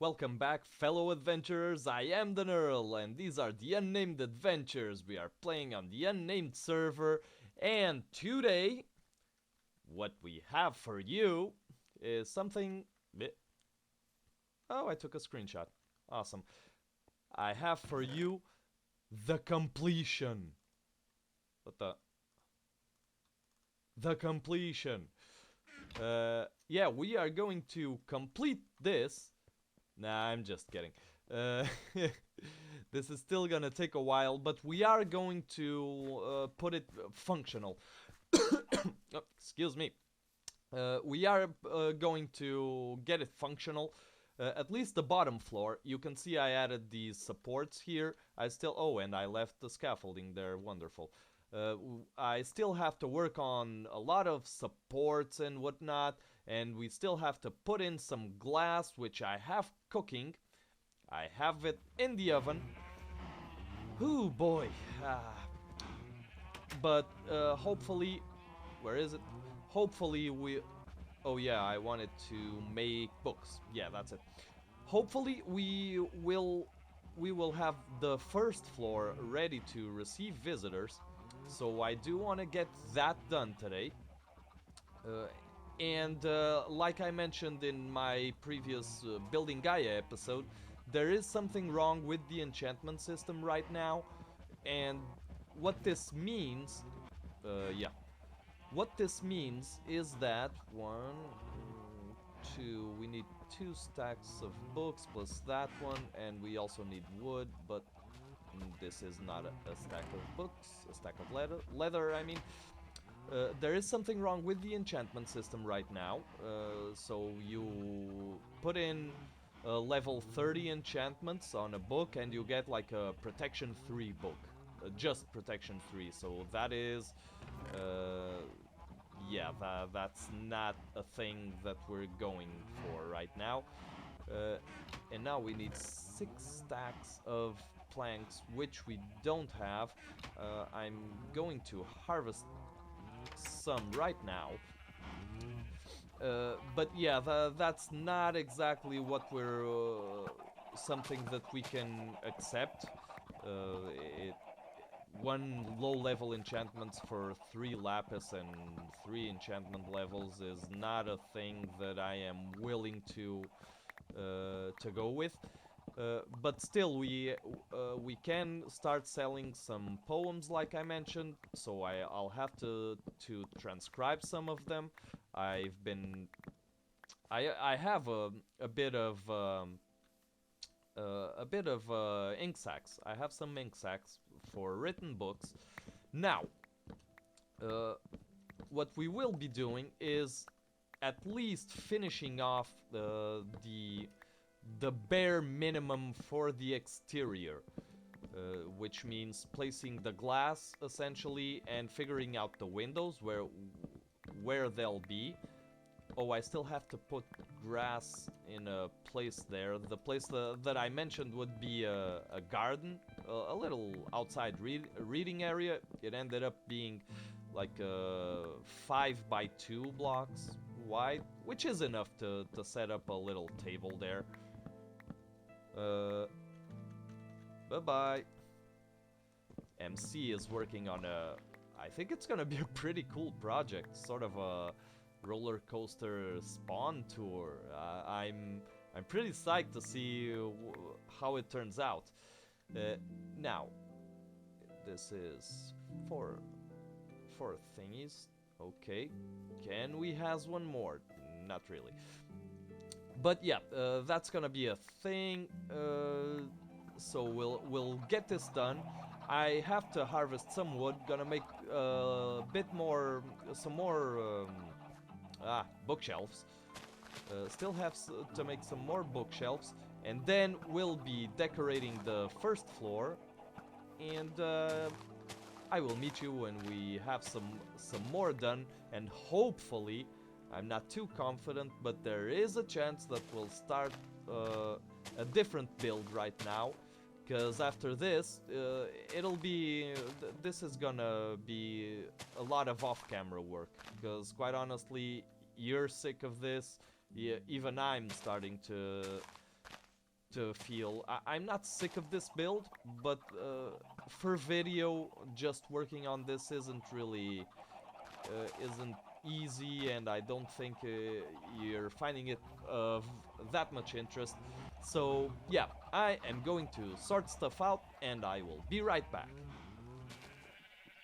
Welcome back, fellow adventurers. I am the Earl, and these are the Unnamed Adventures. We are playing on the Unnamed server, and today, what we have for you is something. Oh, I took a screenshot. Awesome. I have for you the completion. What the? The completion. Yeah, we are going to complete this. Nah, I'm just kidding. Uh, this is still gonna take a while, but we are going to put it functional. Oh, excuse me. We are going to get it functional. At least the bottom floor. You can see I added these supports here. Oh, and I left the scaffolding there. Wonderful. I still have to work on a lot of supports and whatnot, and we still have to put in some glass, which I have cooking. I have it in the oven. Ooh, boy. But hopefully, where is it? Hopefully we. Oh yeah, I wanted to make books. Yeah, that's it. Hopefully we will have the first floor ready to receive visitors. So I do want to get that done today. Uh, and like I mentioned in my previous Building Gaia episode, there is something wrong with the enchantment system right now. And what this means, yeah. What this means is that one, two, we need 2 stacks of books plus that one, and we also need wood, but this is not a stack of books, a stack of leather, I mean. There is something wrong with the enchantment system right now. So you put in level 30 enchantments on a book and you get like a protection 3 book. Just protection 3. So that is... yeah, that's not a thing that we're going for right now. And now we need 6 stacks of planks, which we don't have. I'm going to harvest some right now. But yeah, that's not exactly what we're something that we can accept. It one low-level enchantments for 3 lapis and 3 enchantment levels is not a thing that I am willing to go with. But still, we can start selling some poems, like I mentioned. So I'll have to transcribe some of them. I have a bit of ink sacs. I have some ink sacs for written books. Now, uh, what we will be doing is at least finishing off the bare minimum for the exterior, which means placing the glass essentially and figuring out the windows where they'll be. Oh, I still have to put grass in a place there. The place that I mentioned would be a garden, a little outside reading area. It ended up being like 5 by 2 blocks wide, which is enough to set up a little table there. Bye-bye. MC is working on I think it's gonna be a pretty cool project, sort of a roller coaster spawn tour. I'm pretty psyched to see how it turns out. Now, this is four thingies. Okay, can we has one more? Not really. But yeah, that's gonna be a thing. So we'll get this done. I have to harvest some wood. Gonna make a bit more, some more bookshelves. Still have to make some more bookshelves, and then we'll be decorating the first floor. And I will meet you when we have some more done, and hopefully, I'm not too confident, but there is a chance that we'll start a different build right now. Because after this, it'll be... this is gonna be a lot of off-camera work. Because quite honestly, you're sick of this. Yeah, even I'm starting to to feel. I'm not sick of this build, but for video, just working on this isn't easy, and I don't think you're finding it of that much interest. So yeah, I am going to sort stuff out, and I will be right back.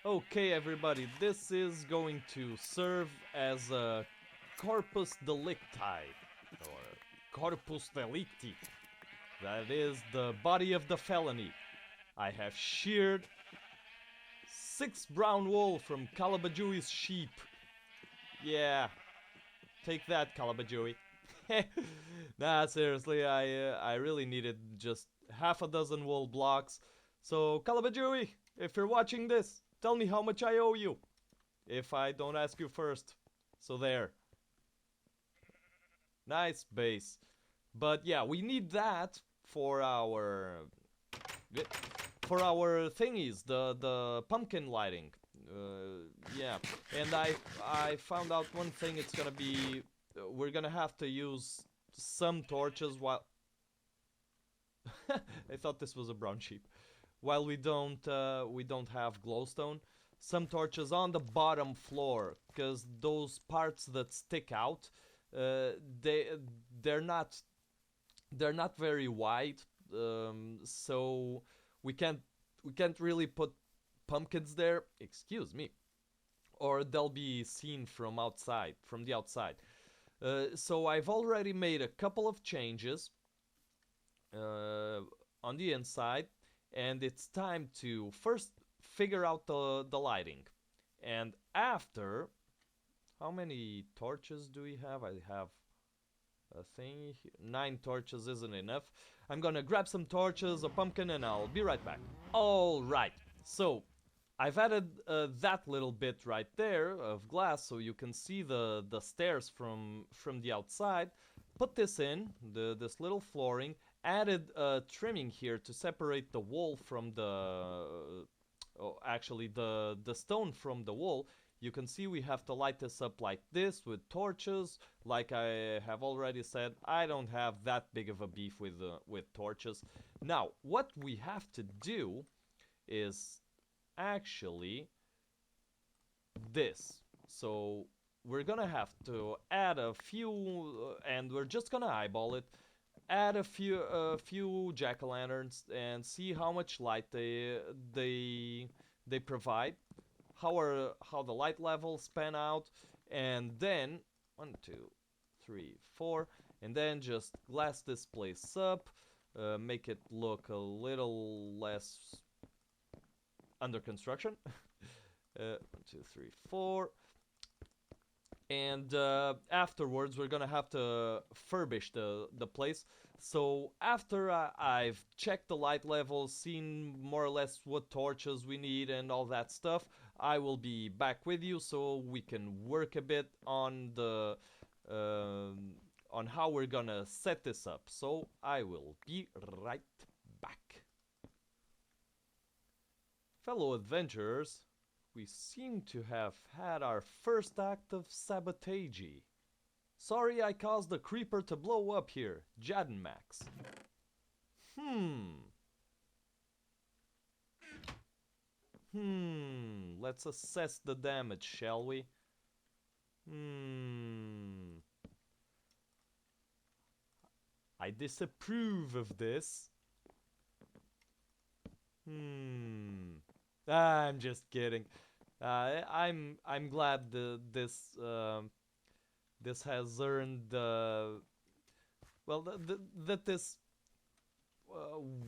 Okay, everybody, this is going to serve as a corpus delicti, or corpus delicti. That is the body of the felony. I have sheared 6 brown wool from Calabajui's sheep. Yeah, take that, Calabajoey. Nah, seriously, I really needed just half a dozen wool blocks. So, Calabajoey, if you're watching this, tell me how much I owe you. If I don't ask you first. So there. Nice base. But yeah, we need that for our thingies, the pumpkin lighting. Yeah, and I found out one thing. It's gonna be we're gonna have to use some torches while I thought this was a brown sheep. While we don't have glowstone, some torches on the bottom floor, because those parts that stick out, they they're not they're not very wide, so we can't really put pumpkins there. Excuse me, or they'll be seen from outside, from the outside. So I've already made a couple of changes on the inside, and it's time to first figure out the lighting, and after. How many torches do we have? I have a thing. 9 torches isn't enough. I'm gonna grab some torches, a pumpkin, and I'll be right back. Alright, so I've added that little bit right there of glass so you can see the stairs from the outside. Put this in, this little flooring. Added trimming here to separate the wool from actually the stone from the wool. You can see we have to light this up like this with torches. Like I have already said, I don't have that big of a beef with torches. Now, what we have to do is actually this. So we're gonna have to add a few, and we're just gonna eyeball it. Add a few jack-o'-lanterns and see how much light they provide. How the light levels pan out, and then 1, 2, 3, 4, and then just glass this place up, make it look a little less under construction. 1, 2, 3, 4. And afterwards we're gonna have to furbish the place. So after I've checked the light levels, seen more or less what torches we need and all that stuff, I will be back with you so we can work a bit on on how we're gonna set this up. So I will be right back. Fellow adventurers, we seem to have had our first act of sabotage. Sorry I caused the creeper to blow up here, Jadden Max. Let's assess the damage, shall we? I disapprove of this. I'm just kidding. I'm glad this has earned well that this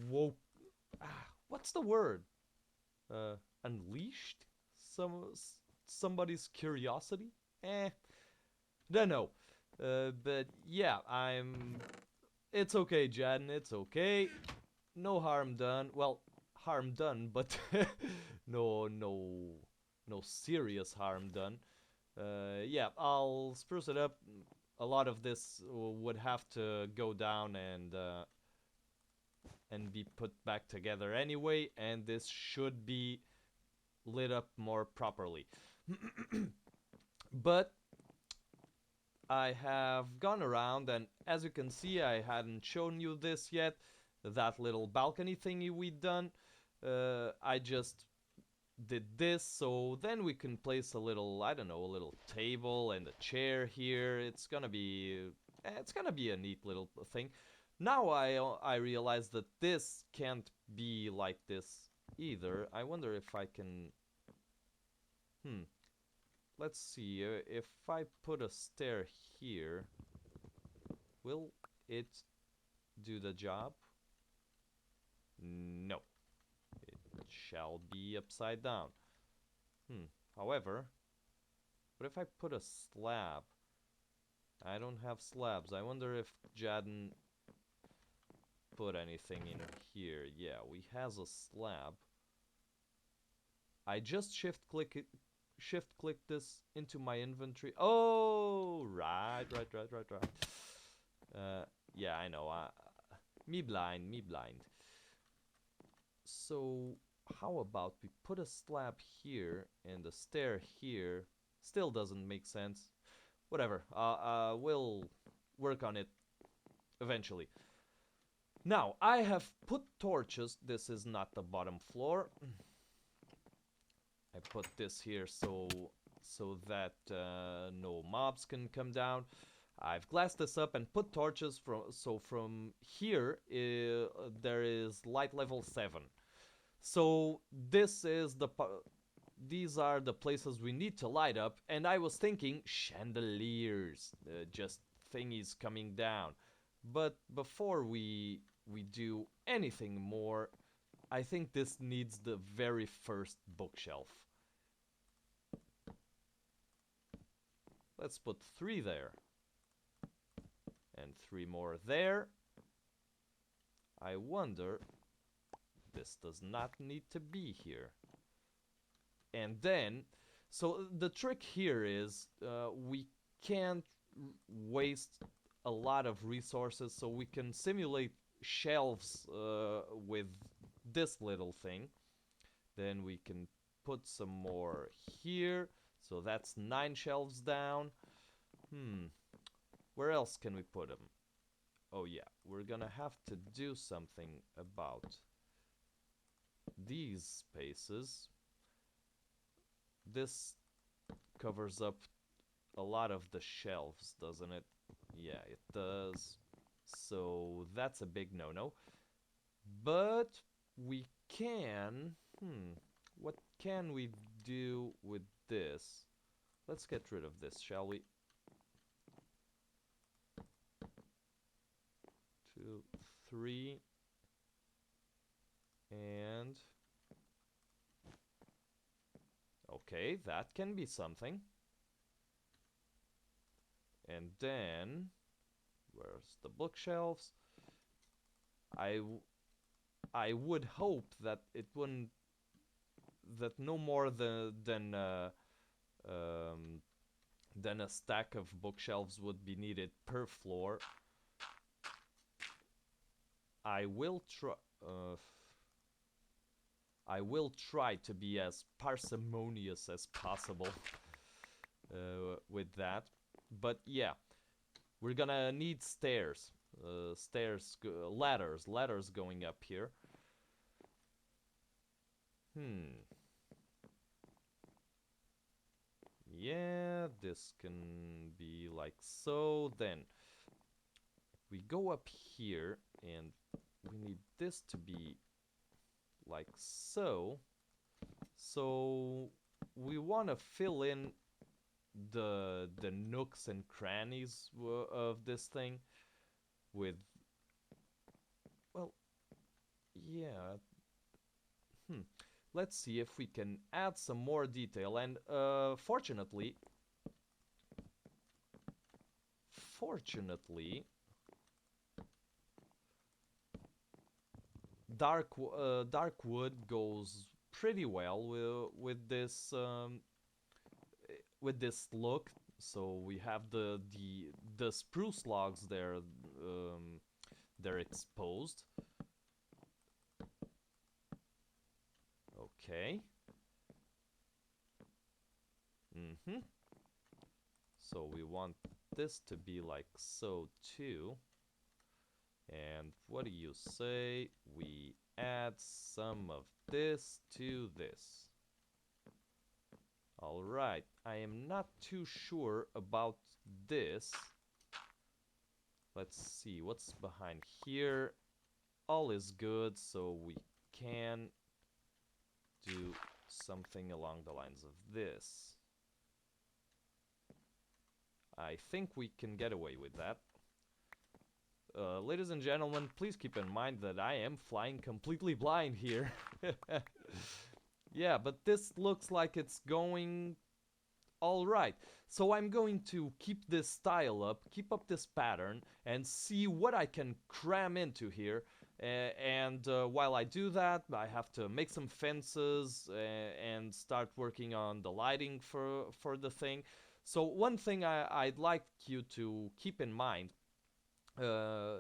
woke. What's the word? Unleashed somebody's curiosity. Don't know. But yeah, It's okay, Jadden. It's okay. No harm done. Well, harm done, but no serious harm done. Yeah, I'll spruce it up. A lot of this would have to go down and be put back together anyway, and this should be lit up more properly. But I have gone around, and as you can see, I hadn't shown you this yet. That little balcony thingy we done. I just did this, so then we can place a little, I don't know, a little table and a chair here. It's gonna be a neat little thing. Now I realize that this can't be like this either. I wonder if I can. Hmm. Let's see. If I put a stair here, will it do the job? No. It shall be upside down. However, what if I put a slab? I don't have slabs. I wonder if Jadden put anything in here. Yeah, we has a slab. I just shift click this into my inventory. Oh, right. Yeah, I know. Me blind. So, how about we put a slab here and a stair here? Still doesn't make sense. Whatever. We'll work on it eventually. Now, I have put torches. This is not the bottom floor. I put this here so that no mobs can come down. I've glassed this up and put torches from here there is light level 7. So these are the places we need to light up, and I was thinking chandeliers, just thingies coming down. But before we do anything more, I think this needs the very first bookshelf. Let's put 3 there. And 3 more there. I wonder, this does not need to be here. And then, so the trick here is we can't waste a lot of resources, so we can simulate shelves with this little thing. Then we can put some more here, so that's 9 shelves down. Where else can we put them? Oh yeah, we're gonna have to do something about these spaces. This covers up a lot of the shelves, doesn't it? Yeah, it does. So that's a big no-no. But we can... what can we do with this? Let's get rid of this, shall we? 2, 3, and... okay, that can be something. And then... where's the bookshelves? I would hope that it wouldn't... that no more than a stack of bookshelves would be needed per floor. I will try to be as parsimonious as possible with that. But yeah, we're gonna need stairs. Ladders going up here. Yeah, this can be like so. Then we go up here and we need this to be like so. So we want to fill in the nooks and crannies of this thing with, well, yeah. Let's see if we can add some more detail. And fortunately, dark wood goes pretty well with this look. So we have the spruce logs there, they're exposed. Okay. So we want this to be like so too. And what do you say we add some of this to this? Alright, I am not too sure about this. Let's see what's behind here. All is good, so we can do something along the lines of this. I think we can get away with that. Ladies and gentlemen, please keep in mind that I am flying completely blind here. Yeah, but this looks like it's going alright. So I'm going to keep this style up, keep up this pattern, and see what I can cram into here. And while I do that, I have to make some fences and start working on the lighting for the thing. So one thing I'd like you to keep in mind, uh,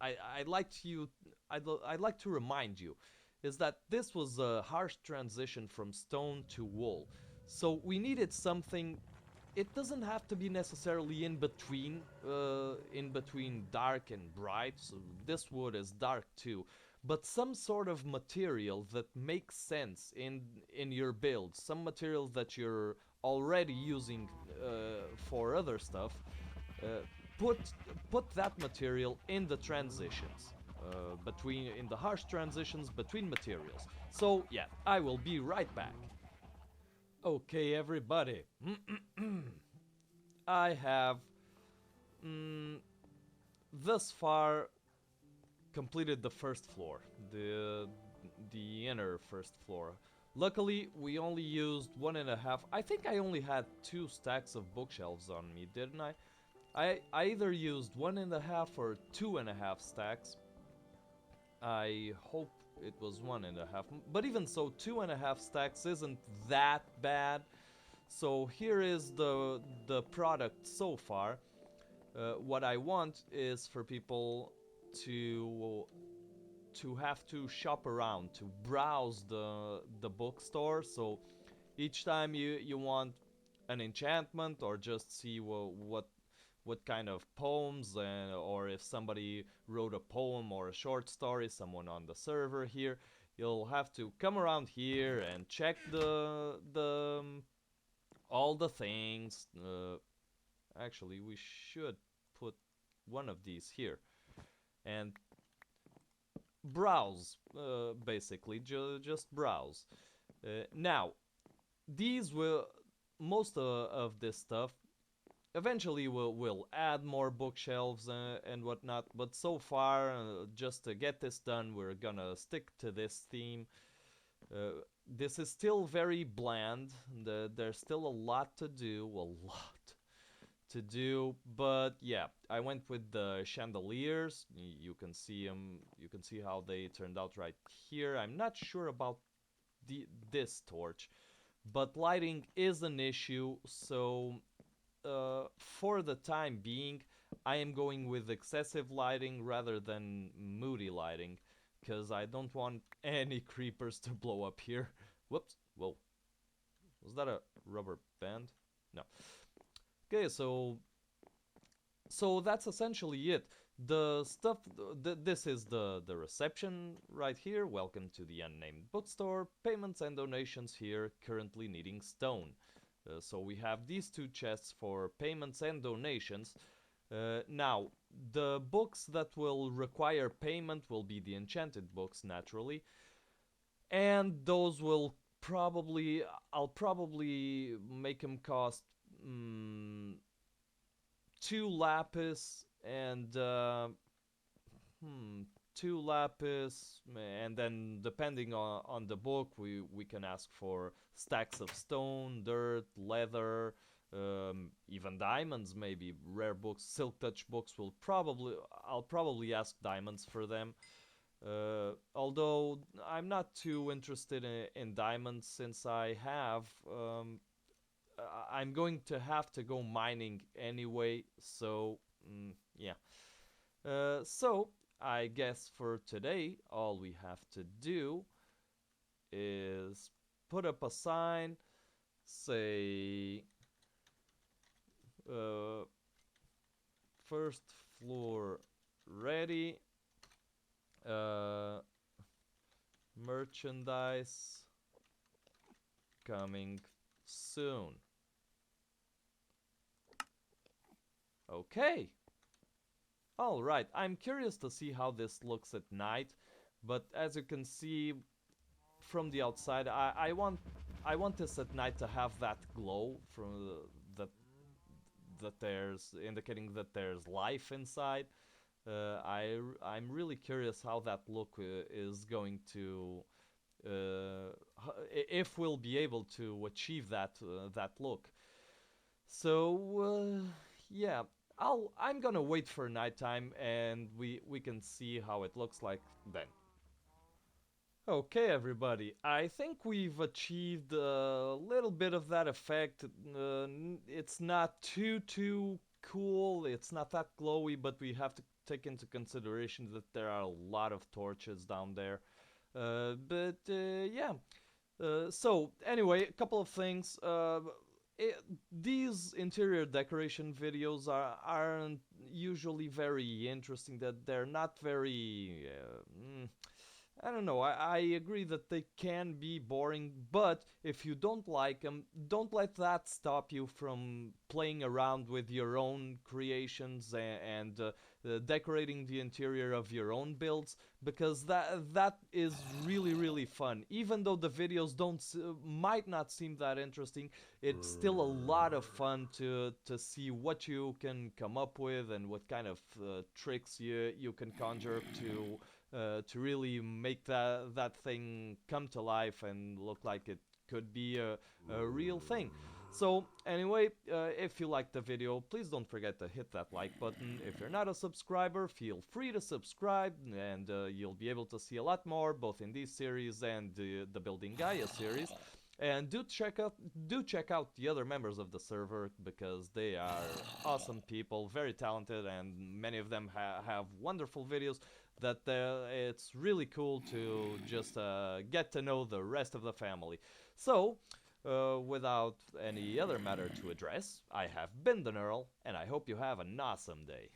I'd like you, I'd like to remind you, is that this was a harsh transition from stone to wool. So we needed something. It doesn't have to be necessarily in between dark and bright. So this wood is dark too, but some sort of material that makes sense in your build. Some material that you're already using for other stuff. Uh, put put that material in the transitions in the harsh transitions between materials. So yeah, I will be right back. Okay, everybody. I have mm, thus far completed the first floor, the inner first floor. Luckily, we only used 1.5. I think I only had 2 stacks of bookshelves on me, didn't I? I either used 1.5 or 2.5 stacks. I hope it was 1.5, but even so, 2.5 stacks isn't that bad. So here is the product so far. What I want is for people to have to shop around, to browse the bookstore. So each time you want an enchantment or just see what kind of poems or if somebody wrote a poem or a short story, someone on the server here, you'll have to come around here and check the all the things. Actually, we should put one of these here and browse. Basically, just browse. Now, these will most of this stuff eventually we'll add more bookshelves and whatnot, but so far, just to get this done, we're gonna stick to this theme. This is still very bland. There's still a lot to do, but yeah, I went with the chandeliers. You can see them. You can see how they turned out right here. I'm not sure about this torch, but lighting is an issue, so for the time being, I am going with excessive lighting rather than moody lighting, because I don't want any creepers to blow up here. Whoops. Whoa. Was that a rubber band? No. Okay, so that's essentially it. The stuff, this is the reception right here. Welcome to the Unnamed bookstore. Payments and donations here, currently needing stone. So we have these 2 chests for payments and donations. Now, the books that will require payment will be the enchanted books, naturally. And those will probably, I'll probably make them cost 2 lapis and 2 lapis, and then depending on the book, we can ask for stacks of stone, dirt, leather, even diamonds, maybe rare books. Silk touch books I'll probably ask diamonds for them. Although I'm not too interested in diamonds, since I'm going to have to go mining anyway, so yeah. So I guess for today, all we have to do is put up a sign, say, first floor ready. Uh, merchandise coming soon. Okay. All right. I'm curious to see how this looks at night, but as you can see from the outside, I want this at night to have that glow from that there's indicating that there's life inside. I'm really curious how that look is going to if we'll be able to achieve that look. So yeah, I'm gonna wait for nighttime and we can see how it looks like then. Okay, everybody. I think we've achieved a little bit of that effect. It's not too cool. It's not that glowy, but we have to take into consideration that there are a lot of torches down there. Yeah. So anyway, a couple of things. These interior decoration videos aren't usually very interesting. That they're not very. I don't know. I agree that they can be boring, but if you don't like them, don't let that stop you from playing around with your own creations and decorating the interior of your own builds, because that is really fun. Even though the videos don't might not seem that interesting, it's still a lot of fun to see what you can come up with and what kind of tricks you can conjure to really make that thing come to life and look like it could be a real thing. So anyway, if you liked the video, please don't forget to hit that like button. If you're not a subscriber, feel free to subscribe, and you'll be able to see a lot more, both in these series and the Building Gaia series. And do check out the other members of the server, because they are awesome people, very talented, and many of them have wonderful videos that it's really cool to just get to know the rest of the family. So, without any other matter to address, I have been the Neural, and I hope you have an awesome day.